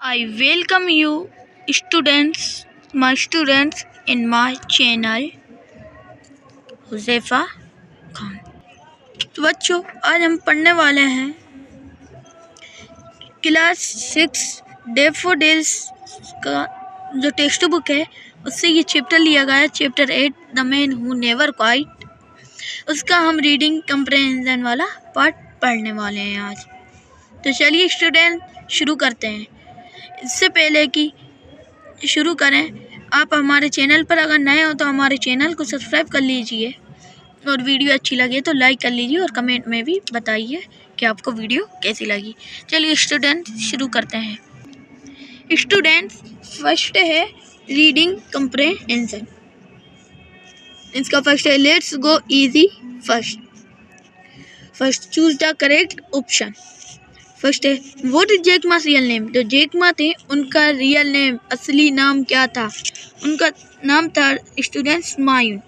I welcome you, my students in my channel, Huzaifa Khan. तो बच्चों, आज हम पढ़ने वाले हैं क्लास 6 डैफोडिल्स का जो टेक्स्ट बुक है, उससे ये चैप्टर लिया गया है, chapter 8 the man who never quite. उसका हम रीडिंग कंप्रहेंशन वाला पार्ट पढ़ने वाले हैं आज। तो चलिए स्टूडेंट, शुरू करते हैं। इससे पहले कि शुरू करें, आप हमारे चैनल पर अगर नए हो तो हमारे चैनल को सब्सक्राइब कर लीजिए और वीडियो अच्छी लगे तो लाइक कर लीजिए और कमेंट में भी बताइए कि आपको वीडियो कैसी लगी। चलिए स्टूडेंट, शुरू करते हैं। स्टूडेंट, फर्स्ट है रीडिंग कंप्रहेंशन। इसका फर्स्ट है let's go easy. First choose the correct option. First है what is Jack Ma's real name. जो जैक मा थे उनका रियल नेम, असली नाम क्या था? उनका नाम था स्टूडेंट्स मायून।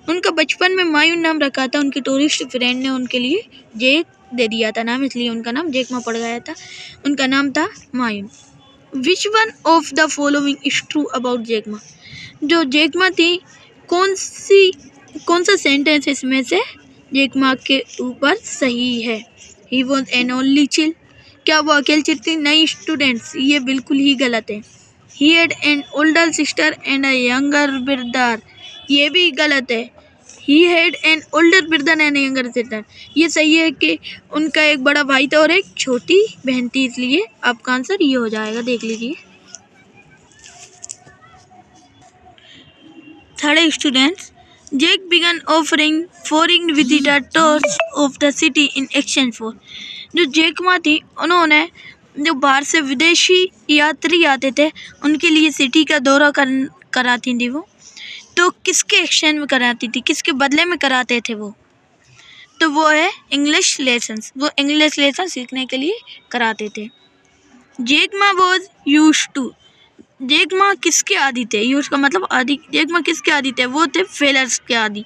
उनका बचपन में मायून नाम रखा था, उनके टूरिस्ट फ्रेंड ने उनके लिए जैक दे दिया था नाम, इसलिए उनका नाम जैक मा पड़ गया था। उनका नाम था Ma Yun. Which one of the following is true about Jack Ma. जो जैक मा थी, कौन सा सेंटेंस इसमें से जैक मा के ऊपर सही है? He was an only chilled. क्या वो अकेली चिट्ठी? नहीं स्टूडेंट्स, ये बिल्कुल ही गलत है। He had an older sister and a younger brother. ये भी गलत है। He had an older brother and younger sister. ये सही है कि उनका एक बड़ा भाई था और एक छोटी बहन थी, इसलिए आपका आंसर ये हो जाएगा। देख लीजिए। Third students, Jack began offering foreign visitor tours of the city in exchange for। जो जैक मा थी, उन्होंने जो बाहर से विदेशी यात्री आते थे उनके लिए सिटी का दौरा कराती थी वो। तो किसके एक्सचेंज में कराती थी, किसके बदले में कराते थे वो? तो वो है इंग्लिश लेसन्स। वो इंग्लिश लेसन सीखने के लिए कराते थे। Jack Ma was used to. Jack Ma किसके आदी थे? यूज का मतलब आदि। जैक मा किसके आदी थे? वो थे फेलर्स के आदि,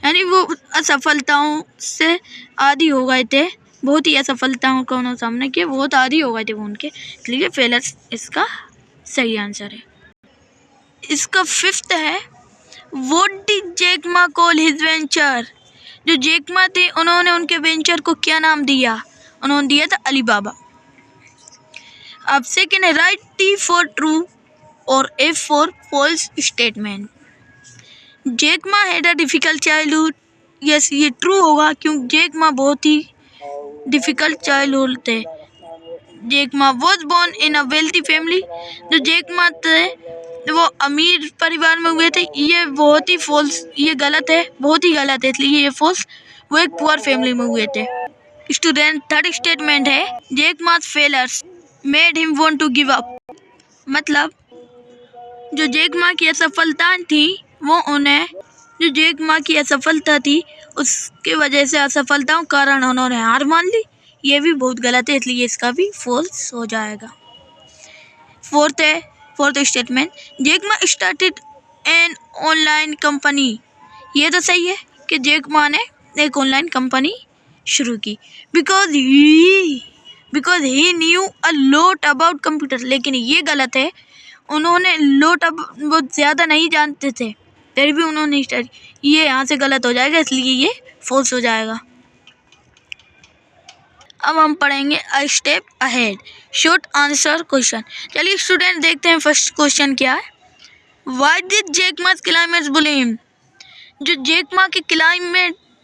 यानी वो असफलताओं से आदी हो गए थे। बहुत ही असफलताओं का उन्होंने सामना किया, बहुत आदी हो गए थे वो उनके, इसलिए फेलर्स इसका सही आंसर है। इसका फिफ्थ है what did Jack Ma call his venture. जो जैक मा थे उन्होंने उनके वेंचर को क्या नाम दिया? उन्होंने दिया था अली बाबा। अब सेकेंड है राइट टी फॉर ट्रू और F for false statement. Jack Ma had a difficult childhood. Yes, ये ट्रू होगा क्योंकि जैक मा बहुत ही डिफिकल्ट चाइल्डहुड थे। Jack Ma was born in a wealthy family. जो जैक मा थे वो अमीर परिवार में हुए थे। ये बहुत ही फॉल्स, ये गलत है, बहुत ही गलत है, इसलिए ये फॉल्स। वो एक पुअर फैमिली में हुए थे। स्टूडेंट, थर्ड स्टेटमेंट है Jack Ma's failures made him want to give up. मतलब जो जैक मा की असफलता थी वो उन्हें, जो जैक मा की असफलता थी उसके वजह से असफलताओं के कारण उन्होंने हार मान ली। ये भी बहुत गलत है, इसलिए इसका भी फॉल्स हो जाएगा। Fourth statement Jack Ma started an online company. ये तो सही है कि जैक मा ने एक ऑनलाइन कंपनी शुरू की because he new a lot about computer. लेकिन ये गलत है, उन्होंने बहुत ज़्यादा नहीं जानते थे फिर भी उन्होंने स्टार्ट। ये यहाँ से गलत हो जाएगा, इसलिए ये फॉल्स हो जाएगा। अब हम पढ़ेंगे a step ahead short answer question. चलिए स्टूडेंट, देखते हैं फर्स्ट क्वेश्चन क्या है। Why did Jack Ma's classmates bully him. जो जैक मा के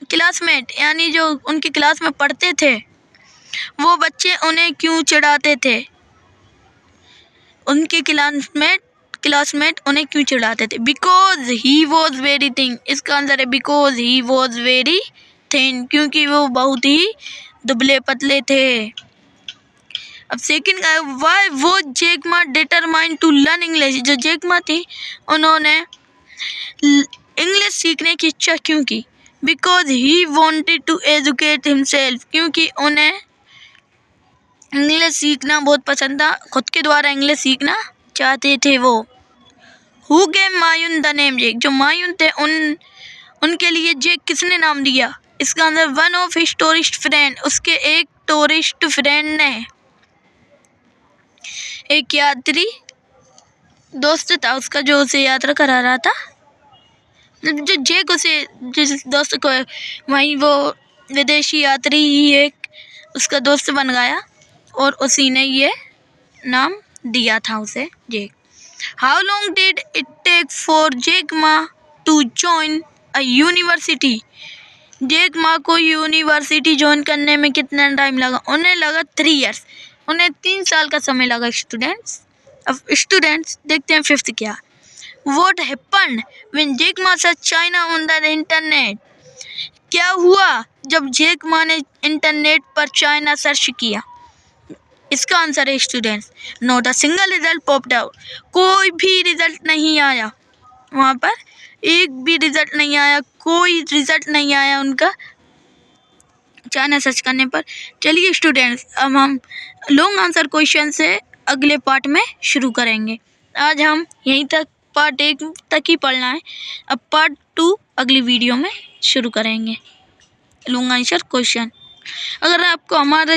क्लासमेट यानी जो उनके क्लास में पढ़ते थे वो बच्चे उन्हें क्यों चिढ़ाते थे? उनके क्लासमेट उन्हें क्यों चिढ़ाते थे? Because he was very thin. इसका आंसर है because he was very thin, क्योंकि वो बहुत ही दुबले पतले थे। अब सेकंड का है व्हाई वो Jack Ma determined to learn English. जो जैक मा थी उन्होंने इंग्लिश सीखने की इच्छा क्यों की? Because he wanted to educate himself, क्योंकि उन्हें इंग्लिश सीखना बहुत पसंद था, खुद के द्वारा इंग्लिश सीखना चाहते थे वो। Who gave Ma Yun the name Jack. जो मायून थे उनके लिए जैक किसने नाम दिया? इसका answer one of his tourist friend, उसके एक टूरिस्ट फ्रेंड ने। एक यात्री दोस्त था उसका जो उसे यात्रा करा रहा था। जो जेक उसे जिस दोस्त को वहीं वो विदेशी यात्री ही एक उसका दोस्त बन गया और उसी ने ये नाम दिया था उसे Jack. How long did it take for Jack Ma to join a university? Jack Ma को यूनिवर्सिटी ज्वाइन करने में कितना टाइम लगा? उन्हें लगा 3 ईयर्स। उन्हें 3 साल का समय लगा स्टूडेंट्स। अब स्टूडेंट्स देखते हैं फिफ्थ क्या। What happened when Jack Ma searched China on the internet? क्या हुआ जब जैक मा ने इंटरनेट पर चाइना सर्च किया? इसका आंसर है students, not a single result popped out. कोई भी रिजल्ट नहीं आया वहाँ पर, एक भी रिजल्ट नहीं आया, कोई रिजल्ट नहीं आया उनका चाइना सर्च करने पर। चलिए स्टूडेंट्स, अब हम लॉन्ग आंसर क्वेश्चन से अगले पार्ट में शुरू करेंगे। आज हम यहीं तक पार्ट 1 तक ही पढ़ना है, अब पार्ट 2 अगली वीडियो में शुरू करेंगे। Long answer question. अगर आपको हमारा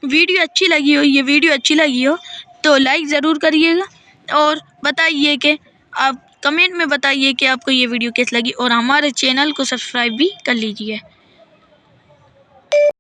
वीडियो अच्छी लगी हो, ये वीडियो अच्छी लगी हो तो लाइक ज़रूर करिएगा और बताइए कि आप कमेंट में बताइए कि आपको ये वीडियो कैसी लगी और हमारे चैनल को सब्सक्राइब भी कर लीजिए।